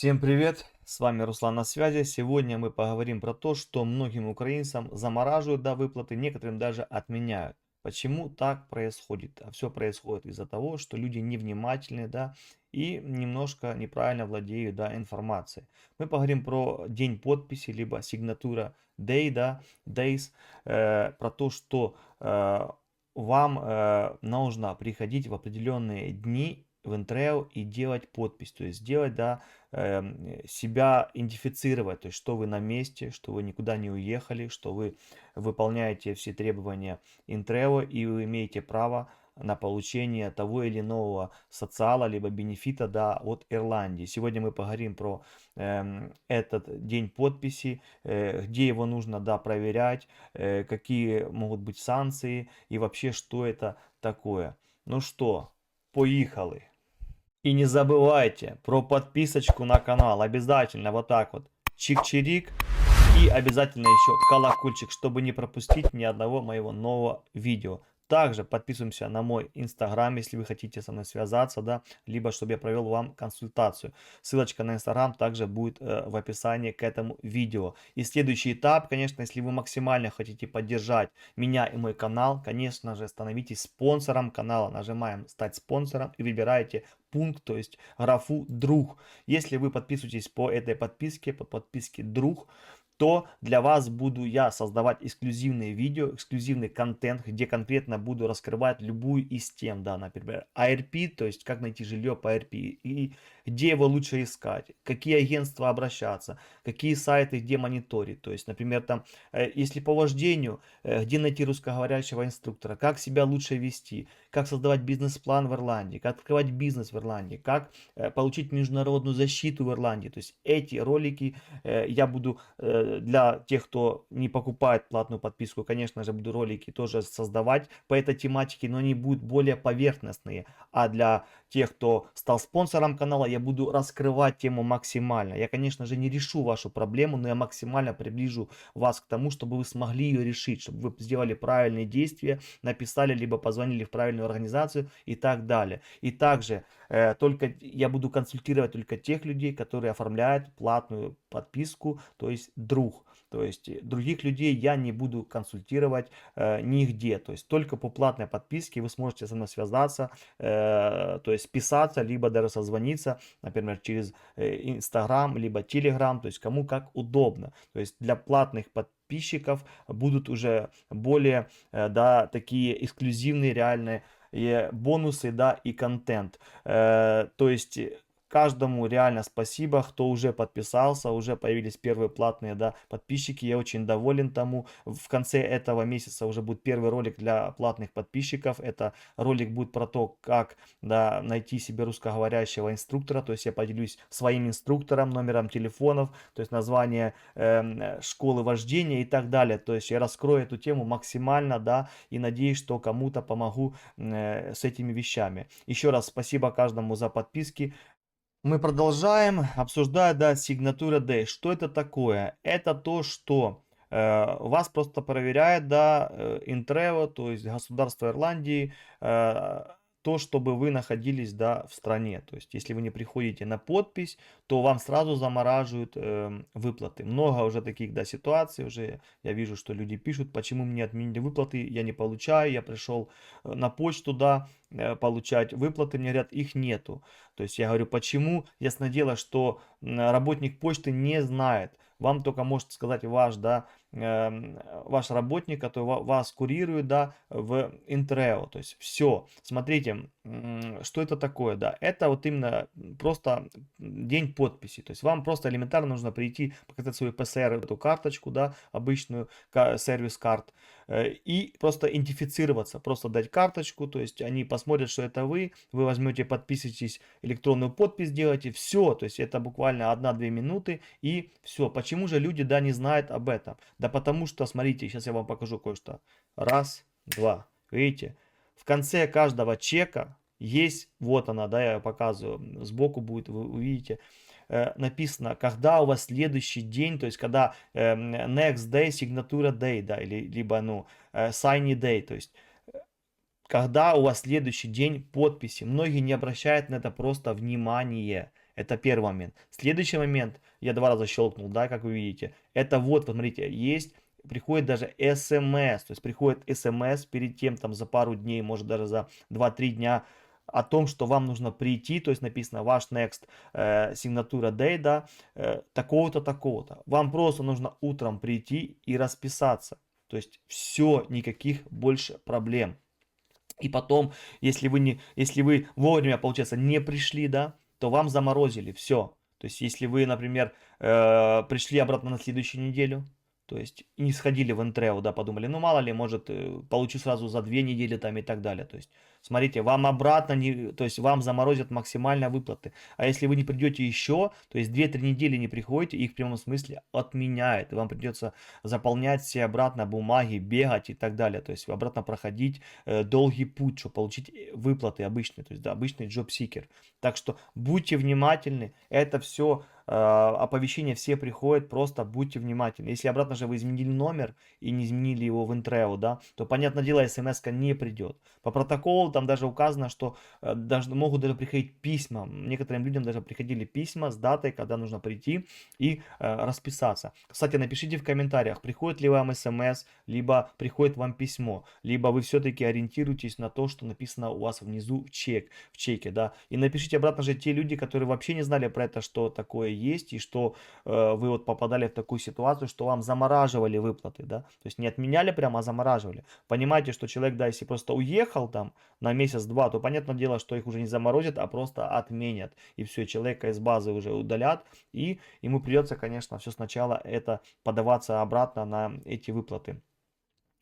Всем привет, с вами Руслан на связи. Сегодня мы поговорим про то, что многим украинцам замораживают до выплаты, некоторым даже отменяют. Почему так происходит? А все происходит из-за того, что люди невнимательны, да, и немножко неправильно владеют, да, информацией. Мы поговорим про день подписи, либо сигнатура Day, да, Days, про то, что вам нужно приходить в определенные дни в Интрео и делать подпись, то есть делать, да, себя идентифицировать, то есть что вы на месте, что вы никуда не уехали, что вы выполняете все требования Интрео и вы имеете право на получение того или иного социала либо бенефита, да, от Ирландии. Сегодня мы поговорим про этот день подписи, где его нужно, да, проверять, какие могут быть санкции и вообще что это такое. Ну что, поехали! И не забывайте про подписочку на канал. Обязательно вот так вот. Чик-чирик. И обязательно еще колокольчик, чтобы не пропустить ни одного моего нового видео. Также подписываемся на мой инстаграм, если вы хотите со мной связаться, да, либо чтобы я провел вам консультацию. Ссылочка на инстаграм также будет в описании к этому видео. И следующий этап, конечно, если вы максимально хотите поддержать меня и мой канал, конечно же, становитесь спонсором канала. Нажимаем «Стать спонсором» и выбираете пункт, то есть графу «Друг». Если вы подписываетесь по этой подписке, по подписке «Друг», то для вас буду я создавать эксклюзивные видео, эксклюзивный контент, где конкретно буду раскрывать любую из тем, да, например, ARP, то есть как найти жилье по ARP, и где его лучше искать, какие агентства обращаться, какие сайты, где мониторить, то есть, например, там, если по вождению, где найти русскоговорящего инструктора, как себя лучше вести, как создавать бизнес-план в Ирландии, как открывать бизнес в Ирландии, как получить международную защиту в Ирландии, то есть эти ролики я буду для тех, кто не покупает платную подписку, конечно же, буду ролики тоже создавать по этой тематике, но они будут более поверхностные. А для тех, кто стал спонсором канала, я буду раскрывать тему максимально. Я, конечно же, не решу вашу проблему, но я максимально приближу вас к тому, чтобы вы смогли ее решить, чтобы вы сделали правильные действия, написали, либо позвонили в правильную организацию и так далее. И также только я буду консультировать только тех людей, которые оформляют платную подписку, то есть друг. То есть других людей я не буду консультировать нигде. То есть только по платной подписке вы сможете со мной связаться, то есть списаться, либо даже созвониться, например, через Инстаграм, либо Телеграм, то есть кому как удобно. То есть для платных подписчиков будут уже более, да, такие эксклюзивные реальные бонусы, да, и контент. То есть каждому реально спасибо, кто уже подписался, уже появились первые платные, да, подписчики. Я очень доволен тому. В конце этого месяца уже будет первый ролик для платных подписчиков. Это ролик будет про то, как, да, найти себе русскоговорящего инструктора. То есть я поделюсь своим инструктором, номером телефонов, то есть название школы вождения и так далее. То есть я раскрою эту тему максимально, да, и надеюсь, что кому-то помогу с этими вещами. Еще раз спасибо каждому за подписки. Мы продолжаем обсуждать, да, сигнатура Day. Что это такое? Это то, что вас просто проверяет, да, Интрево, то есть государство Ирландии, то, чтобы вы находились, да, в стране. То есть, если вы не приходите на подпись, то вам сразу замораживают выплаты. Много уже таких, да, ситуаций, уже я вижу, что люди пишут, почему мне отменили выплаты, я не получаю, я пришел на почту, да, получать выплаты, мне говорят, их нету. То есть я говорю, почему? Ясно дело, что работник почты не знает. Вам только может сказать ваш, да, ваш работник, который вас курирует, да, в Интрео. То есть все. Смотрите, что это такое, да. Это вот именно просто день подписи. То есть вам просто элементарно нужно прийти, показать свою ПСР, эту карточку, да, обычную сервис-карт, и просто идентифицироваться, просто дать карточку, то есть они посмотрят, что это вы возьмете, подписываетесь, электронную подпись делаете, все, то есть это буквально 1-2 минуты и все. Почему же люди, да, не знают об этом? Да потому что, смотрите, сейчас я вам покажу кое-что. Раз, два, видите, в конце каждого чека есть, вот она, да, я показываю, сбоку будет, вы увидите, написано, когда у вас следующий день, то есть когда next day, сигнатура day, да, или либо, ну, signy day, то есть когда у вас следующий день подписи. Многие не обращают на это просто внимание. Это первый момент. Следующий момент, я 2 раза щелкнул, да, как вы видите, это вот, смотрите, есть, приходит даже смс, то есть приходит смс перед тем, там, за пару дней, может даже за 2-3 дня, о том, что вам нужно прийти, то есть написано ваш next сигнатура day, да, такого-то, такого-то. Вам просто нужно утром прийти и расписаться. То есть все, никаких больше проблем. И потом, если вы вовремя, получается, не пришли, да, то вам заморозили все. То есть, если вы, например, пришли обратно на следующую неделю, то есть и не сходили в Интрео, да, подумали, ну мало ли, может, получу сразу за 2 недели там и так далее. То есть, смотрите, вам обратно, не, то есть вам заморозят максимально выплаты. А если вы не придете еще, то есть 2-3 недели не приходите, их в прямом смысле отменяет. И вам придется заполнять все обратно бумаги, бегать и так далее. То есть обратно проходить долгий путь, чтобы получить выплаты обычные, то есть да, обычный job-seeker. Так что будьте внимательны, это все оповещения все приходят, просто будьте внимательны. Если обратно же вы изменили номер и не изменили его в Интрео, да, то, понятное дело, смс не придет. По протоколу там даже указано, что могут даже приходить письма. Некоторым людям даже приходили письма с датой, когда нужно прийти и расписаться. Кстати, напишите в комментариях, приходит ли вам смс, либо приходит вам письмо, либо вы все-таки ориентируетесь на то, что написано у вас внизу в чеке, да. И напишите обратно же те люди, которые вообще не знали про это, что такое есть, и что вы вот попадали в такую ситуацию, что вам замораживали выплаты, да. То есть не отменяли прямо, а замораживали. Понимаете, что человек, да, если просто уехал там на месяц-два, то понятное дело, что их уже не заморозят, а просто отменят. И все, человека из базы уже удалят, и ему придется, конечно, все сначала это подаваться обратно на эти выплаты.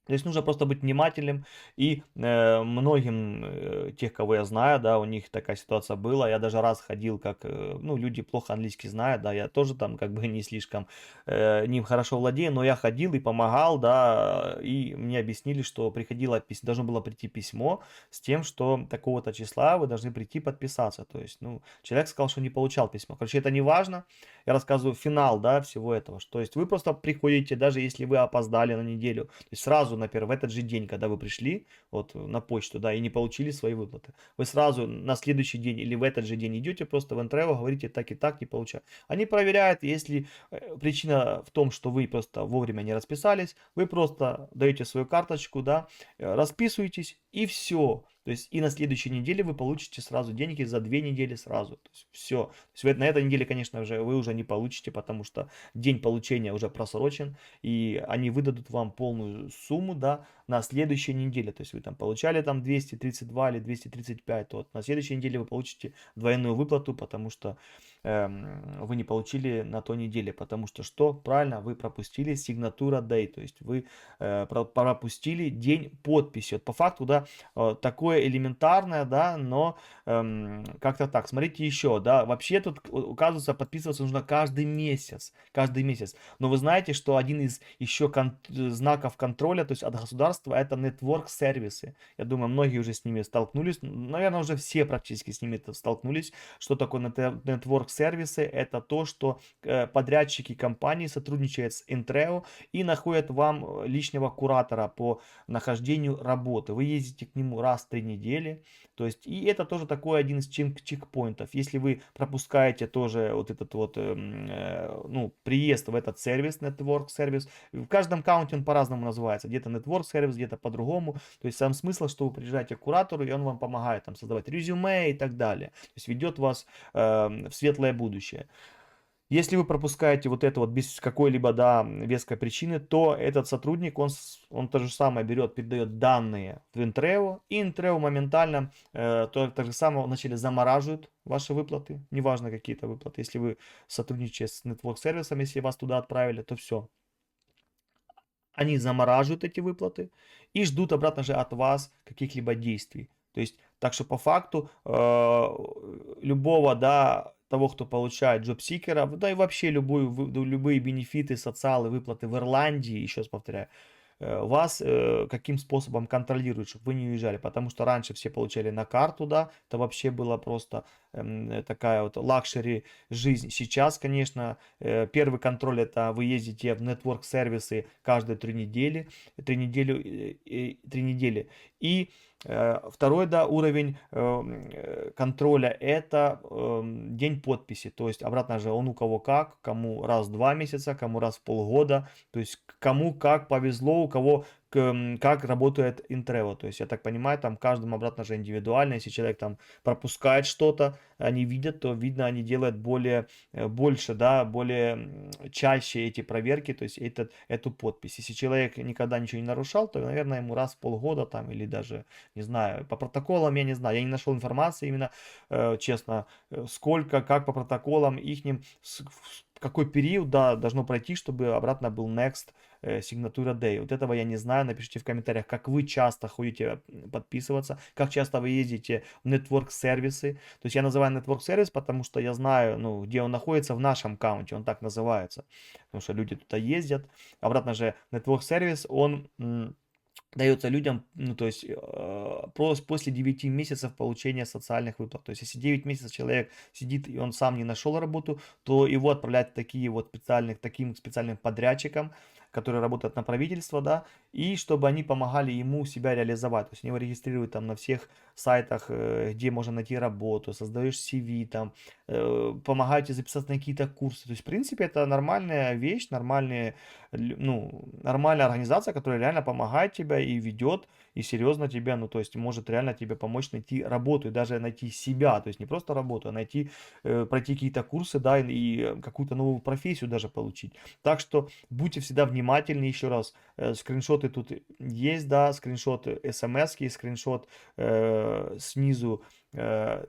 Здесь нужно просто быть внимательным, и многим тех, кого я знаю, да, у них такая ситуация была. Я даже раз ходил, как, ну, люди плохо английский знают, да, я тоже там как бы не слишком ним хорошо владею, но я ходил и помогал, да, и мне объяснили, что должно было прийти письмо с тем, что такого-то числа вы должны прийти подписаться. То есть, ну, человек сказал, что не получал письмо. Короче, это не важно. Я рассказываю финал, да, всего этого. То есть вы просто приходите, даже если вы опоздали на неделю, то есть сразу, например, в этот же день, когда вы пришли вот на почту, да, и не получили свои выплаты, вы сразу на следующий день или в этот же день идете просто в Интрево, говорите так и так, не получаю. Они проверяют, если причина в том, что вы просто вовремя не расписались, вы просто даете свою карточку, да, расписываетесь и все. То есть и на следующей неделе вы получите сразу деньги за 2 недели сразу. То есть все. То есть на этой неделе, конечно же, вы уже не получите, потому что день получения уже просрочен, и они выдадут вам полную сумму, да, на следующей неделе. То есть вы там получали там 232 или 235, то вот на следующей неделе вы получите двойную выплату, потому что вы не получили на той неделе, потому что что? Правильно, вы пропустили сигнатура day, то есть вы пропустили день подписи. Вот по факту, да, такое элементарное, да, но как-то так. Смотрите еще, да, вообще тут указывается, подписываться нужно каждый месяц. Но вы знаете, что один из еще знаков контроля, то есть от государства, это network сервисы. Я думаю, многие уже с ними столкнулись, наверное, уже все практически с ними столкнулись. Что такое network сервисы? Это то, что подрядчики компании сотрудничают с Intreo и находят вам личного куратора по нахождению работы. Вы ездите к нему раз в 3 недели. То есть, и это тоже такой один из чекпоинтов. Если вы пропускаете тоже вот этот вот, ну, приезд в этот сервис, network сервис, в каждом каунте он по-разному называется. Где-то network сервис, где-то по-другому. То есть, сам смысл, что вы приезжаете к куратору, и он вам помогает там создавать резюме и так далее. То есть, ведет вас в светлое будущее. Если вы пропускаете вот это вот без какой-либо, да, веской причины, то этот сотрудник, он то же самое берет, передает данные в Intreo, и Intreo моментально так же самое вначале замораживает ваши выплаты, неважно какие-то выплаты. Если вы сотрудничаете с Network сервисом, если вас туда отправили, то все. Они замораживают эти выплаты и ждут обратно же от вас каких-либо действий. То есть, так что по факту любого, да, того, кто получает джобсикера, да и вообще любые бенефиты, социалы, выплаты в Ирландии, еще раз повторяю, вас каким способом контролируют, чтобы вы не уезжали. Потому что раньше все получали на карту, да, это вообще было просто такая вот лакшери жизнь. Сейчас, конечно, первый контроль — это вы ездите в нетворк-сервисы каждые 3 недели, 3 недели. И второй, да, уровень контроля — это день подписи. То есть обратно же он у кого как, кому раз в 2 месяца, кому раз в полгода. То есть кому как повезло, у кого как работает Интрево. То есть я так понимаю, там каждому обратно же индивидуально. Если человек там пропускает что-то, они видят, то видно, они делают больше, да, более чаще эти проверки, то есть эту подпись. Если человек никогда ничего не нарушал, то, наверное, ему раз в полгода там или даже, не знаю, по протоколам я не знаю, я не нашел информации именно, честно, сколько, как по протоколам ихним, какой период, да, должно пройти, чтобы обратно был next сигнатура day. Вот этого я не знаю. Напишите в комментариях, как вы часто ходите подписываться, как часто вы ездите в network сервисы. То есть я называю network сервис, потому что я знаю, ну, где он находится в нашем аккаунте, он так называется. Потому что люди туда ездят. Обратно же network сервис, он дается людям, ну, то есть после 9 месяцев получения социальных выплат. То есть если 9 месяцев человек сидит и он сам не нашел работу, то его отправляют таким специальным подрядчикам, которые работают на правительство, да, и чтобы они помогали ему себя реализовать. То есть они его регистрируют там на всех сайтах, где можно найти работу, создаешь CV, там, помогают тебе записаться на какие-то курсы. То есть, в принципе, это нормальная вещь, ну, нормальная организация, которая реально помогает тебе и ведет, и серьезно тебя, ну, то есть может реально тебе помочь найти работу и даже найти себя, то есть не просто работу, а найти, пройти какие-то курсы, да, и какую-то новую профессию даже получить. Так что будьте всегда внимательны, еще раз, скриншоты тут есть, да, скриншот смс-ки, скриншот снизу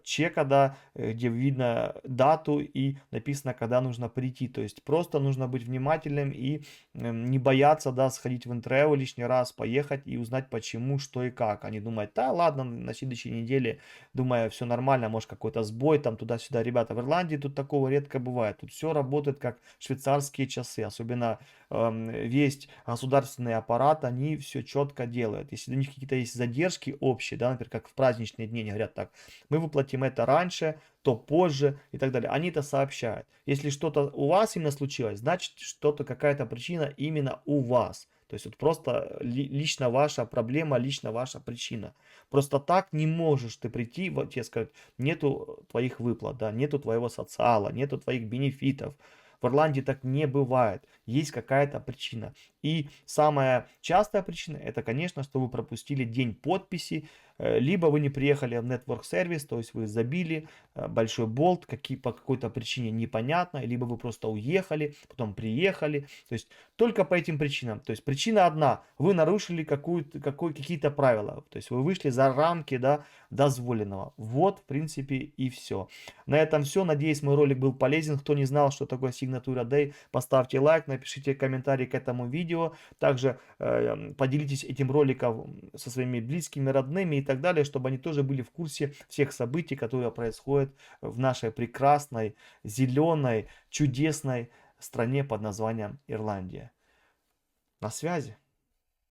чека, да, где видно дату и написано, когда нужно прийти. То есть просто нужно быть внимательным и не бояться, да, сходить в Интрево лишний раз, поехать и узнать почему, что и как. Они думают, да, ладно, на следующей неделе, думаю, все нормально, может какой-то сбой там туда-сюда. Ребята, в Ирландии тут такого редко бывает. Тут все работает как швейцарские часы, особенно весь государственный аппарат, они все четко делают. Если у них какие-то есть задержки общие, да, например, как в праздничные дни, они говорят так, мы выплатим это раньше, то позже и так далее. Они это сообщают. Если что-то у вас именно случилось, значит что-то, какая-то причина именно у вас. То есть вот просто лично ваша проблема, лично ваша причина. Просто так не можешь ты прийти, вот тебе сказать, нету твоих выплат, да, нету твоего социала, нету твоих бенефитов. В Ирландии так не бывает. Есть какая-то причина. И самая частая причина — это, конечно, что вы пропустили день подписи, либо вы не приехали в Network сервис, то есть вы забили большой болт, по какой-то причине непонятно, либо вы просто уехали, потом приехали. То есть только по этим причинам. То есть причина одна: вы нарушили какие-то правила, то есть вы вышли за рамки, да, дозволенного. Вот, в принципе, и все. На этом все. Надеюсь, мой ролик был полезен. Кто не знал, что такое Signature Day, поставьте лайк, напишите комментарий к этому видео. Также поделитесь этим роликом со своими близкими, родными и так далее, чтобы они тоже были в курсе всех событий, которые происходят в нашей прекрасной, зеленой, чудесной стране под названием Ирландия. На связи.